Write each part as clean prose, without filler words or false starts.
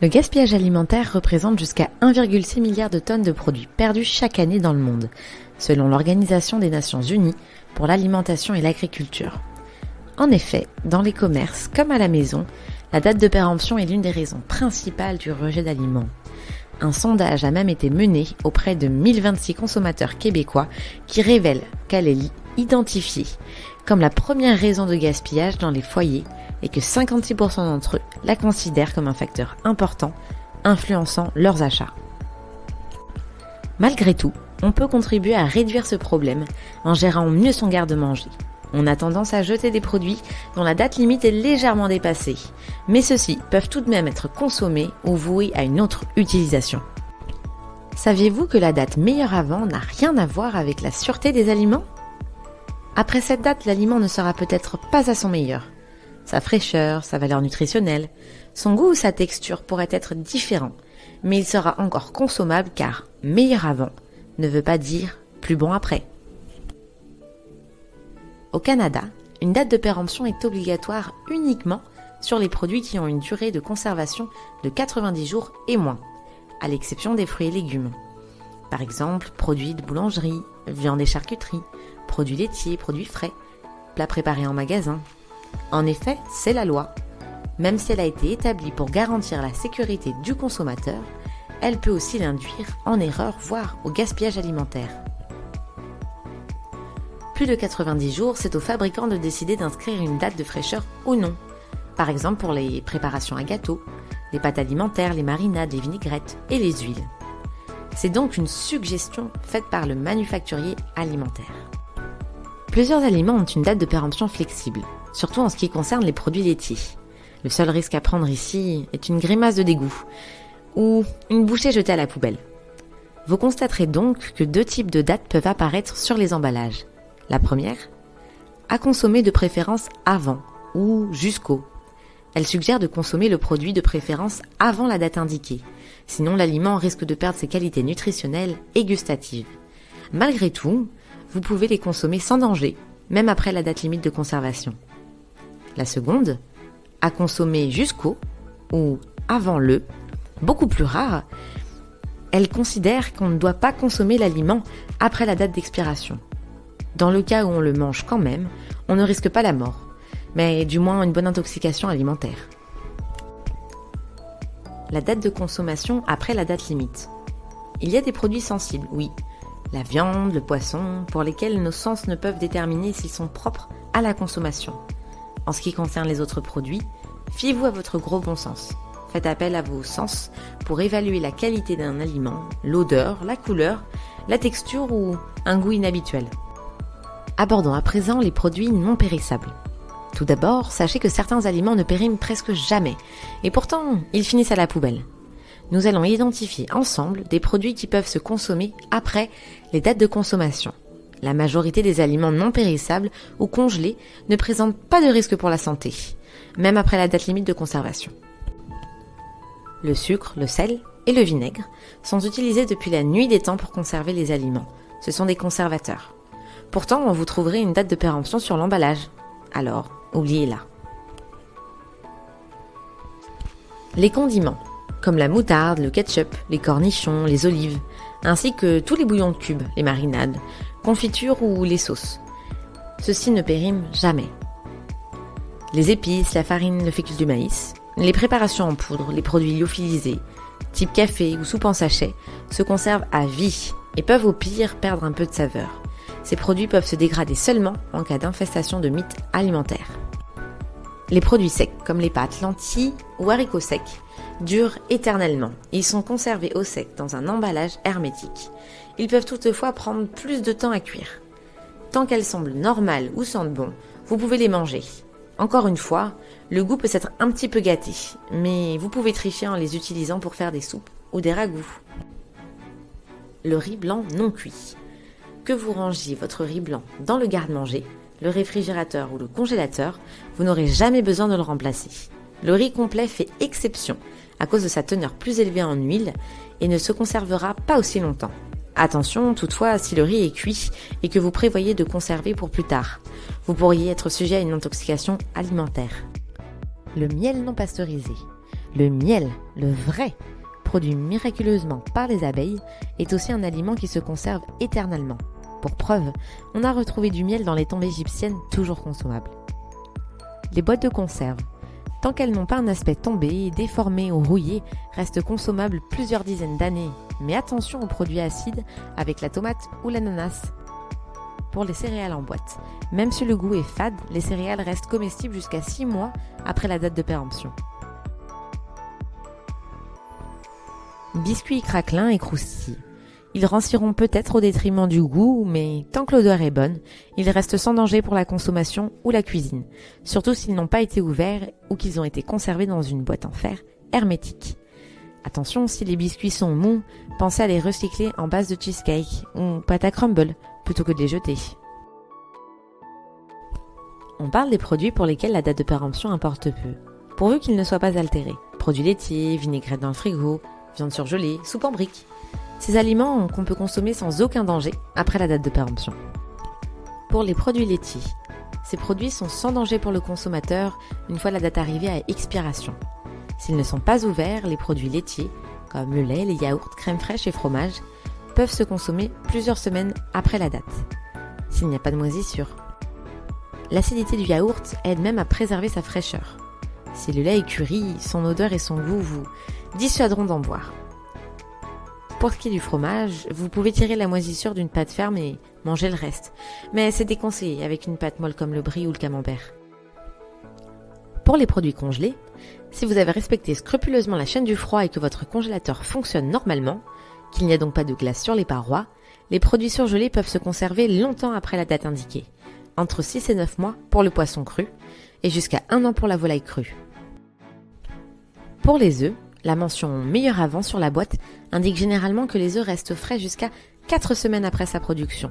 Le gaspillage alimentaire représente jusqu'à 1,6 milliard de tonnes de produits perdus chaque année dans le monde, selon l'Organisation des Nations Unies pour l'alimentation et l'agriculture. En effet, dans les commerces comme à la maison, la date de péremption est l'une des raisons principales du rejet d'aliments. Un sondage a même été mené auprès de 1026 consommateurs québécois qui révèlent qu'elle est identifiée comme la première raison de gaspillage dans les foyers et que 56% d'entre eux la considèrent comme un facteur important influençant leurs achats. Malgré tout, on peut contribuer à réduire ce problème en gérant mieux son garde-manger. On a tendance à jeter des produits dont la date limite est légèrement dépassée, mais ceux-ci peuvent tout de même être consommés ou voués à une autre utilisation. Saviez-vous que la date meilleure avant n'a rien à voir avec la sûreté des aliments ? Après cette date, l'aliment ne sera peut-être pas à son meilleur. Sa fraîcheur, sa valeur nutritionnelle, son goût ou sa texture pourraient être différents, mais il sera encore consommable car meilleur avant ne veut pas dire plus bon après. Au Canada, une date de péremption est obligatoire uniquement sur les produits qui ont une durée de conservation de 90 jours et moins, à l'exception des fruits et légumes. Par exemple, produits de boulangerie, viande et charcuterie, produits laitiers, produits frais, plats préparés en magasin. En effet, c'est la loi. Même si elle a été établie pour garantir la sécurité du consommateur, elle peut aussi l'induire en erreur, voire au gaspillage alimentaire. Plus de 90 jours, c'est au fabricant de décider d'inscrire une date de fraîcheur ou non. Par exemple pour les préparations à gâteaux, les pâtes alimentaires, les marinades, les vinaigrettes et les huiles. C'est donc une suggestion faite par le manufacturier alimentaire. Plusieurs aliments ont une date de péremption flexible, surtout en ce qui concerne les produits laitiers. Le seul risque à prendre ici est une grimace de dégoût ou une bouchée jetée à la poubelle. Vous constaterez donc que deux types de dates peuvent apparaître sur les emballages. La première, à consommer de préférence avant ou jusqu'au. Elle suggère de consommer le produit de préférence avant la date indiquée, sinon l'aliment risque de perdre ses qualités nutritionnelles et gustatives. Malgré tout, vous pouvez les consommer sans danger, même après la date limite de conservation. La seconde, à consommer jusqu'au ou avant le, beaucoup plus rare, elle considère qu'on ne doit pas consommer l'aliment après la date d'expiration. Dans le cas où on le mange quand même, on ne risque pas la mort, mais du moins une bonne intoxication alimentaire. La date de consommation après la date limite. Il y a des produits sensibles, oui. La viande, le poisson, pour lesquels nos sens ne peuvent déterminer s'ils sont propres à la consommation. En ce qui concerne les autres produits, fiez-vous à votre gros bon sens. Faites appel à vos sens pour évaluer la qualité d'un aliment, l'odeur, la couleur, la texture ou un goût inhabituel. Abordons à présent les produits non périssables. Tout d'abord, sachez que certains aliments ne périment presque jamais, et pourtant, ils finissent à la poubelle. Nous allons identifier ensemble des produits qui peuvent se consommer après les dates de consommation. La majorité des aliments non périssables ou congelés ne présentent pas de risque pour la santé, même après la date limite de conservation. Le sucre, le sel et le vinaigre sont utilisés depuis la nuit des temps pour conserver les aliments. Ce sont des conservateurs. Pourtant, vous trouverez une date de péremption sur l'emballage. Alors, oubliez-la. Les condiments, comme la moutarde, le ketchup, les cornichons, les olives, ainsi que tous les bouillons de cubes, les marinades, confitures ou les sauces. Ceux-ci ne périment jamais. Les épices, la farine, le fécule du maïs, les préparations en poudre, les produits lyophilisés, type café ou soupe en sachet, se conservent à vie et peuvent au pire perdre un peu de saveur. Ces produits peuvent se dégrader seulement en cas d'infestation de mites alimentaires. Les produits secs, comme les pâtes, lentilles ou haricots secs, durent éternellement. Ils sont conservés au sec dans un emballage hermétique. Ils peuvent toutefois prendre plus de temps à cuire. Tant qu'elles semblent normales ou sentent bon, vous pouvez les manger. Encore une fois, le goût peut s'être un petit peu gâté, mais vous pouvez tricher en les utilisant pour faire des soupes ou des ragoûts. Le riz blanc non cuit. Que vous rangiez votre riz blanc dans le garde-manger, le réfrigérateur ou le congélateur, vous n'aurez jamais besoin de le remplacer. Le riz complet fait exception à cause de sa teneur plus élevée en huile et ne se conservera pas aussi longtemps. Attention toutefois si le riz est cuit et que vous prévoyez de conserver pour plus tard. Vous pourriez être sujet à une intoxication alimentaire. Le miel non pasteurisé. Le miel, le vrai, produit miraculeusement par les abeilles, est aussi un aliment qui se conserve éternellement. Pour preuve, on a retrouvé du miel dans les tombes égyptiennes toujours consommables. Les boîtes de conserve, tant qu'elles n'ont pas un aspect tombé, déformé ou rouillé, restent consommables plusieurs dizaines d'années. Mais attention aux produits acides avec la tomate ou l'ananas. Pour les céréales en boîte, même si le goût est fade, les céréales restent comestibles jusqu'à 6 mois après la date de péremption. Biscuits craquelins et croustillés. Ils ranciront peut-être au détriment du goût, mais tant que l'odeur est bonne, ils restent sans danger pour la consommation ou la cuisine, surtout s'ils n'ont pas été ouverts ou qu'ils ont été conservés dans une boîte en fer hermétique. Attention, si les biscuits sont mous, pensez à les recycler en base de cheesecake ou pâte à crumble plutôt que de les jeter. On parle des produits pour lesquels la date de péremption importe peu, pourvu qu'ils ne soient pas altérés. Produits laitiers, vinaigrettes dans le frigo, viande surgelée, soupe en briques. Ces aliments qu'on peut consommer sans aucun danger après la date de péremption. Pour les produits laitiers, ces produits sont sans danger pour le consommateur une fois la date arrivée à expiration. S'ils ne sont pas ouverts, les produits laitiers, comme le lait, les yaourts, crème fraîche et fromage, peuvent se consommer plusieurs semaines après la date, s'il n'y a pas de moisissure. L'acidité du yaourt aide même à préserver sa fraîcheur. Si le lait est curry, son odeur et son goût vous dissuaderont d'en boire. Pour ce qui est du fromage, vous pouvez tirer la moisissure d'une pâte ferme et manger le reste, mais c'est déconseillé avec une pâte molle comme le brie ou le camembert. Pour les produits congelés, si vous avez respecté scrupuleusement la chaîne du froid et que votre congélateur fonctionne normalement, qu'il n'y a donc pas de glace sur les parois, les produits surgelés peuvent se conserver longtemps après la date indiquée, entre 6 et 9 mois pour le poisson cru et jusqu'à 1 an pour la volaille crue. Pour les œufs, la mention « meilleur avant » sur la boîte indique généralement que les œufs restent frais jusqu'à 4 semaines après sa production.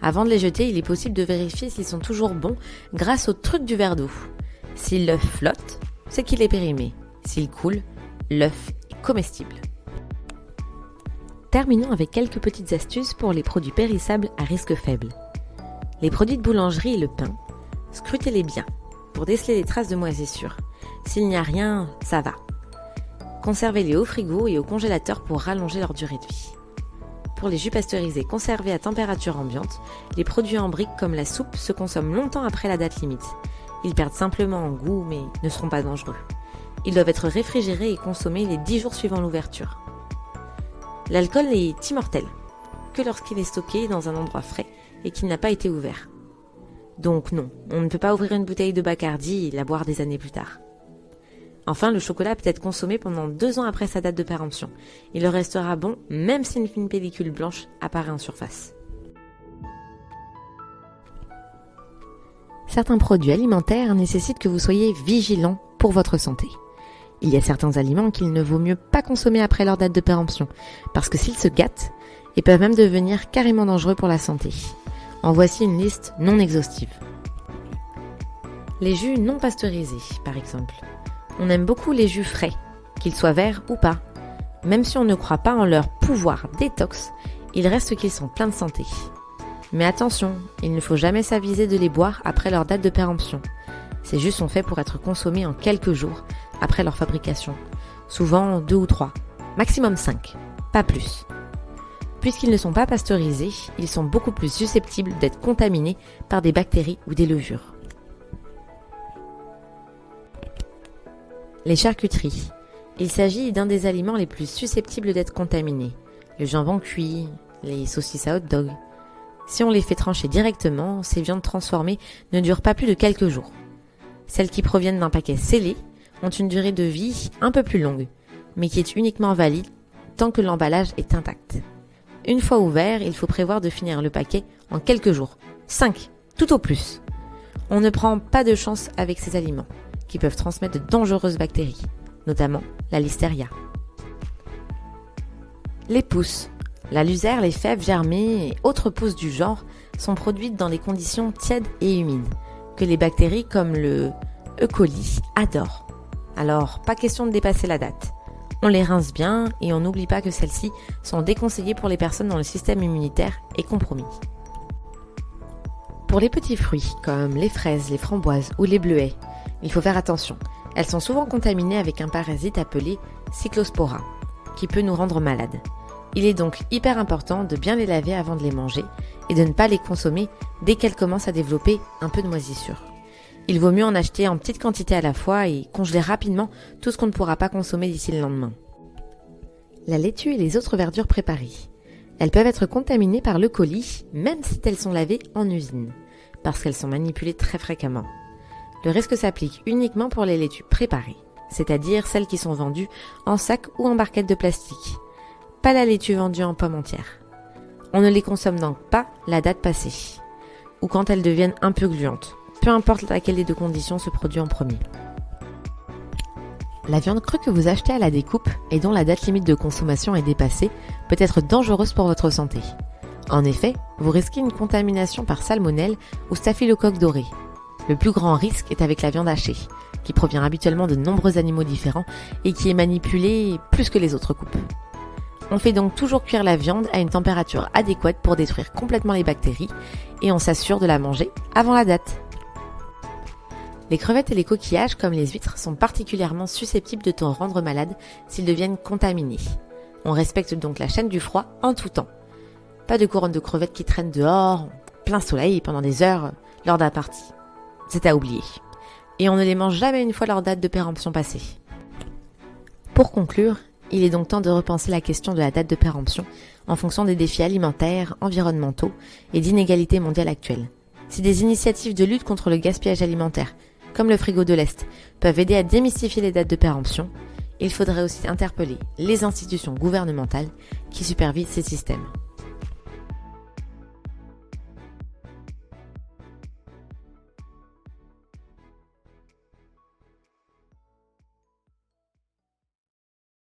Avant de les jeter, il est possible de vérifier s'ils sont toujours bons grâce au truc du verre d'eau. Si l'œuf flotte, c'est qu'il est périmé. S'il coule, l'œuf est comestible. Terminons avec quelques petites astuces pour les produits périssables à risque faible. Les produits de boulangerie et le pain, scrutez-les bien pour déceler les traces de moisissure. S'il n'y a rien, ça va. Conservez-les au frigo et au congélateur pour rallonger leur durée de vie. Pour les jus pasteurisés conservés à température ambiante, les produits en briques comme la soupe se consomment longtemps après la date limite. Ils perdent simplement en goût mais ne seront pas dangereux. Ils doivent être réfrigérés et consommés les 10 jours suivant l'ouverture. L'alcool est immortel, que lorsqu'il est stocké dans un endroit frais et qu'il n'a pas été ouvert. Donc non, on ne peut pas ouvrir une bouteille de Bacardi et la boire des années plus tard. Enfin, le chocolat peut être consommé pendant 2 ans après sa date de péremption. Il restera bon même si une fine pellicule blanche apparaît en surface. Certains produits alimentaires nécessitent que vous soyez vigilant pour votre santé. Il y a certains aliments qu'il ne vaut mieux pas consommer après leur date de péremption, parce que s'ils se gâtent, ils peuvent même devenir carrément dangereux pour la santé. En voici une liste non exhaustive. Les jus non pasteurisés, par exemple. On aime beaucoup les jus frais, qu'ils soient verts ou pas. Même si on ne croit pas en leur pouvoir détox, il reste qu'ils sont pleins de santé. Mais attention, il ne faut jamais s'aviser de les boire après leur date de péremption. Ces jus sont faits pour être consommés en quelques jours après leur fabrication. Souvent 2 ou 3, maximum 5, pas plus. Puisqu'ils ne sont pas pasteurisés, ils sont beaucoup plus susceptibles d'être contaminés par des bactéries ou des levures. Les charcuteries. Il s'agit d'un des aliments les plus susceptibles d'être contaminés. Le jambon cuit, les saucisses à hot dog. Si on les fait trancher directement, ces viandes transformées ne durent pas plus de quelques jours. Celles qui proviennent d'un paquet scellé ont une durée de vie un peu plus longue, mais qui est uniquement valide tant que l'emballage est intact. Une fois ouvert, il faut prévoir de finir le paquet en quelques jours. 5, tout au plus. On ne prend pas de chance avec ces aliments, qui peuvent transmettre de dangereuses bactéries, notamment la listeria. Les pousses. La luzerne, les fèves germées et autres pousses du genre sont produites dans des conditions tièdes et humides, que les bactéries comme le E. coli adorent. Alors, pas question de dépasser la date. On les rince bien et on n'oublie pas que celles-ci sont déconseillées pour les personnes dont le système immunitaire est compromis. Pour les petits fruits, comme les fraises, les framboises ou les bleuets, il faut faire attention. Elles sont souvent contaminées avec un parasite appelé Cyclospora, qui peut nous rendre malades. Il est donc hyper important de bien les laver avant de les manger et de ne pas les consommer dès qu'elles commencent à développer un peu de moisissure. Il vaut mieux en acheter en petite quantité à la fois et congeler rapidement tout ce qu'on ne pourra pas consommer d'ici le lendemain. La laitue et les autres verdures préparées. Elles peuvent être contaminées par le colis, même si elles sont lavées en usine, parce qu'elles sont manipulées très fréquemment. Le risque s'applique uniquement pour les laitues préparées, c'est-à-dire celles qui sont vendues en sac ou en barquette de plastique. Pas la laitue vendue en pomme entière. On ne les consomme donc pas la date passée, ou quand elles deviennent un peu gluantes, peu importe laquelle des deux conditions se produit en premier. La viande crue que vous achetez à la découpe et dont la date limite de consommation est dépassée peut être dangereuse pour votre santé. En effet, vous risquez une contamination par salmonelle ou staphylocoque doré. Le plus grand risque est avec la viande hachée, qui provient habituellement de nombreux animaux différents et qui est manipulée plus que les autres coupes. On fait donc toujours cuire la viande à une température adéquate pour détruire complètement les bactéries et on s'assure de la manger avant la date. Les crevettes et les coquillages, comme les huîtres, sont particulièrement susceptibles de te rendre malade s'ils deviennent contaminés. On respecte donc la chaîne du froid en tout temps. Pas de couronne de crevettes qui traînent dehors, en plein soleil pendant des heures lors d'un party. C'est à oublier. Et on ne les mange jamais une fois leur date de péremption passée. Pour conclure, il est donc temps de repenser la question de la date de péremption en fonction des défis alimentaires, environnementaux et d'inégalités mondiales actuelles. Si des initiatives de lutte contre le gaspillage alimentaire, comme le frigo de l'Est, peuvent aider à démystifier les dates de péremption, il faudrait aussi interpeller les institutions gouvernementales qui supervisent ces systèmes.